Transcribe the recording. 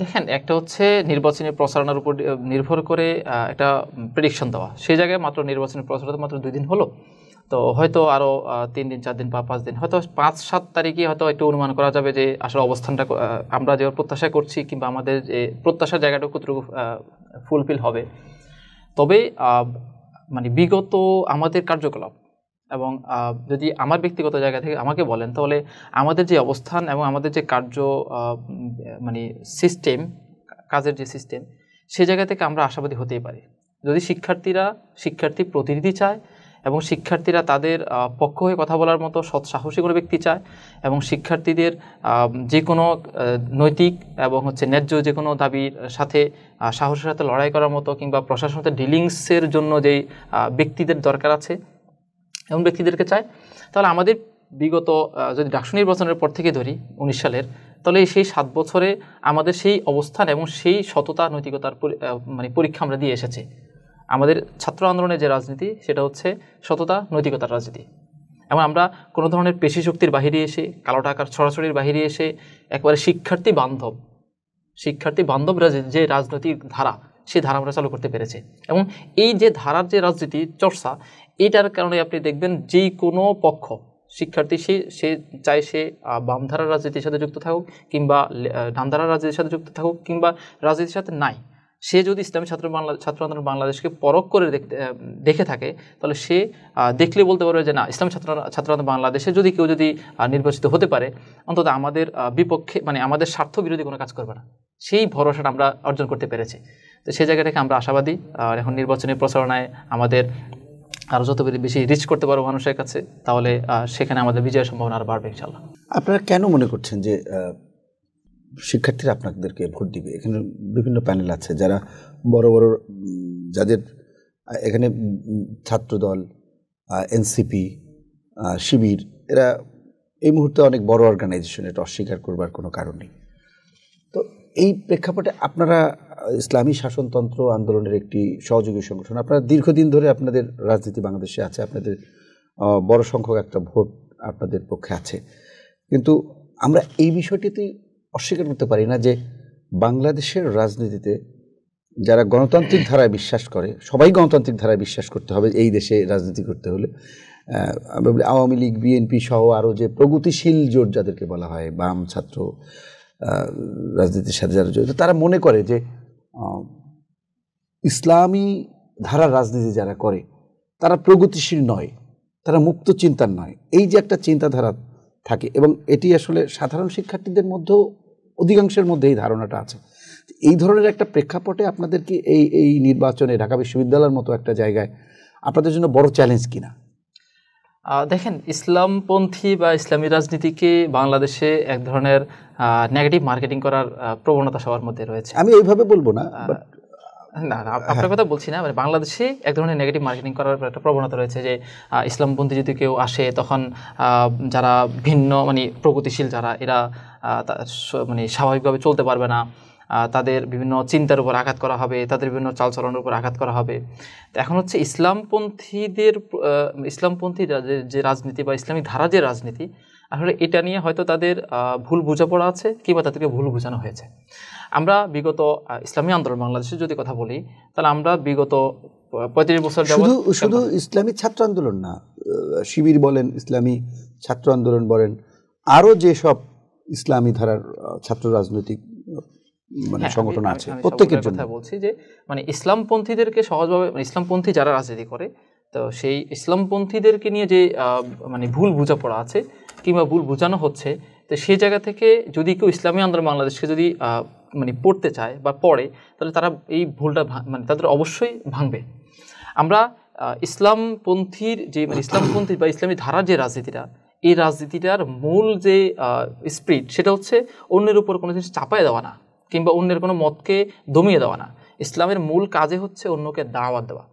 দেখেন, একটা হচ্ছে নির্বাচনী প্রচারণার উপর নির্ভর করে একটা প্রেডিকশন দেওয়া। সেই জায়গায় মাত্র নির্বাচনী প্রচারণা মাত্র 2 দিন হলো, তো হয়তো আরও 3 দিন 4 দিন বা 5 দিন, হয়তো 5-7 তারিখে হয়তো একটু অনুমান করা যাবে যে আসলে অবস্থানটা আমরা যে প্রত্যাশা করছি কিংবা আমাদের যে প্রত্যাশার জায়গাটা কতটুকু ফুলফিল হবে। তবে মানে বিগত আমাদের কার্যকলাপ এবং যদি আমার ব্যক্তিগত জায়গা থেকে আমাকে বলেন, তাহলে আমাদের যে অবস্থান এবং আমাদের যে কার্য মানে সিস্টেম, কাজের যে সিস্টেম, সেই জায়গা থেকে আমরা আশাবাদী হতেই পারি। যদি শিক্ষার্থী প্রতিনিধি চায় এবং শিক্ষার্থীরা তাদের পক্ষ হয়ে কথা বলার মতো সৎ সাহসী কোনো ব্যক্তি চায় এবং শিক্ষার্থীদের যে কোনো নৈতিক এবং ন্যায্য যে কোনো দাবির সাথে সাহসের সাথে লড়াই করার মতো কিংবা প্রশাসনের সাথে ডিলিংসের জন্য যেই ব্যক্তিদের দরকার আছে এমন ব্যক্তিদেরকে চায়, তাহলে আমাদের বিগত যদি ডাকসু নির্বাচনের পর থেকে ধরি 19 সালের, তাহলে সেই 7 বছরে আমাদের সেই অবস্থান এবং সেই সততা নৈতিকতার মানে পরীক্ষা আমরা দিয়ে এসেছি। আমাদের ছাত্র আন্দোলনের যে রাজনীতি সেটা হচ্ছে সততা নৈতিকতার রাজনীতি, এবং আমরা কোনো ধরনের পেশি শক্তির বাহিরে এসে, কালো টাকার ছড়াছড়ির বাহিরে এসে একেবারে শিক্ষার্থী বান্ধব যে রাজনৈতিক ধারা, সেই ধারা আমরা চালু করতে পেরেছি। এবং এই যে ধারার যে রাজনীতি চর্চা, এটার কারণে আপনি দেখবেন যেই কোনো পক্ষ শিক্ষার্থী সে চাই সে বামধারার রাজনীতির সাথে যুক্ত থাকুক কিংবা ডানধারার রাজনীতির সাথে যুক্ত থাকুক কিংবা রাজনীতির সাথে নাই, সে যদি ইসলামী ছাত্র আন্দোলন বাংলাদেশকে পরখ করে দেখে থাকে, তাহলে সে দেখলে বলতে পারবে যে না, ইসলামী ছাত্র আন্দোলন বাংলাদেশে যদি কেউ নির্বাচিত হতে পারে, অন্তত আমাদের বিপক্ষে, মানে আমাদের স্বার্থ বিরোধী কোনো কাজ করবে না। সেই ভরসাটা আমরা অর্জন করতে পেরেছি। তো সেই জায়গা থেকে আমরা আশাবাদী। আর এখন নির্বাচনী প্রচারণায় আমাদের আরও যত বেশি রিচ করতে পারবো মানুষের কাছে, তাহলে সেখানে আমাদের বিজয়ের সম্ভাবনা আরও বাড়বে ইনশাআল্লাহ। আপনারা কেন মনে করছেন যে শিক্ষার্থীরা আপনাদেরকে ভোট দিবে? এখানে বিভিন্ন প্যানেল আছে যারা বড় বড়, যাদের এখানে ছাত্রদল, এনসিপি, শিবির, এরা এই মুহূর্তে অনেক বড় অর্গানাইজেশন, এটা অস্বীকার করবার কোনো কারণ নেই। তো এই প্রেক্ষাপটে আপনারা ইসলামী শাসনতন্ত্র আন্দোলনের একটি সহযোগী সংগঠন, আপনারা দীর্ঘদিন ধরে আপনাদের রাজনীতি বাংলাদেশে আছে, আপনাদের বড় সংখ্যক একটা ভোট আপনাদের পক্ষে আছে, কিন্তু আমরা এই বিষয়টিতে অস্বীকার করতে পারি না যে বাংলাদেশের রাজনীতিতে যারা গণতান্ত্রিক ধারায় বিশ্বাস করে, সবাই গণতান্ত্রিক ধারায় বিশ্বাস করতে হবে এই দেশে রাজনীতি করতে হলে, আওয়ামী লীগ, বিএনপি সহ আরও যে প্রগতিশীল জোট যাদেরকে বলা হয়, বাম ছাত্র রাজনীতির সাথে যারা জড়িত, তারা মনে করে যে ইসলামী ধারার রাজনীতি যারা করে তারা প্রগতিশীল নয়, তারা মুক্ত চিন্তার নয়। এই যে একটা চিন্তাধারা থাকে, এবং এটি আসলে সাধারণ শিক্ষার্থীদের মধ্যেও অধিকাংশের মধ্যে এই ধারণাটা আছে। এই ধরনের একটা প্রেক্ষাপটে আপনাদের কি এই নির্বাচনে ঢাকা বিশ্ববিদ্যালয়ের মতো একটা জায়গায় আপনাদের জন্য বড় চ্যালেঞ্জ কিনা? দেখেন, ইসলামপন্থী বা ইসলামী রাজনীতিকে বাংলাদেশে এক ধরনের নেগেটিভ মার্কেটিং করার প্রবণতা সবার মধ্যে রয়েছে। আমি এইভাবে বলবো না, না আপনার কথা বলছি না, মানে বাংলাদেশে এক ধরনের নেগেটিভ মার্কেটিং করার একটা প্রবণতা রয়েছে যে ইসলামপন্থী যদি কেউ আসে, তখন যারা ভিন্ন, মানে প্রগতিশীল যারা, এরা মানে স্বাভাবিকভাবে চলতে পারবে না, তাদের বিভিন্ন চিন্তার উপর আঘাত করা হবে, তাদের বিভিন্ন চালচলনের উপর আঘাত করা হবে। তো এখন হচ্ছে ইসলামপন্থী যে রাজনীতি বা ইসলামিক ধারা যে রাজনীতি, আসলে এটা নিয়ে হয়তো তাদের ভুল বোঝাপড়া আছে কিংবা তাদেরকে ভুল বোঝানো হয়েছে। আমরা বিগত ইসলামী আন্দোলন বাংলাদেশে যদি কথা বলি, তাহলে আমরা বিগত 35 বছর শুধু ইসলামী ছাত্র আন্দোলন না, শিবির বলেন, ইসলামী ছাত্র আন্দোলন বলেন, আরও যেসব ইসলামী ধারার ছাত্র রাজনৈতিক মানে সংগঠন আছে, প্রত্যেকের জন্য বলছি যে মানে ইসলামপন্থীদেরকে সহজভাবে, মানে ইসলামপন্থী যারা রাজনীতি করে, তো সেই ইসলামপন্থীদেরকে নিয়ে যে মানে ভুল বোঝাপড়া আছে কিংবা ভুল বোঝানো হচ্ছে, তো সেই জায়গা থেকে যদি কেউ ইসলামী আন্দোলন বাংলাদেশকে যদি মানে পড়তে চায় বা পড়ে, তাহলে তারা এই ভুলটা মানে তাদের অবশ্যই ভাঙবে। আমরা ইসলামপন্থীর যে, মানে ইসলামপন্থী বা ইসলামী ধারার যে রাজনীতিটা, এই রাজনীতিটার মূল যে স্পিরিট, সেটা হচ্ছে অন্যের উপর কোনো জিনিস চাপায় দেওয়া না কিংবা অন্যের কোনো মতকে দমিয়ে দেওয়া না। ইসলামের মূল কাজে হচ্ছে অন্যকে দাওয়াত দেওয়া।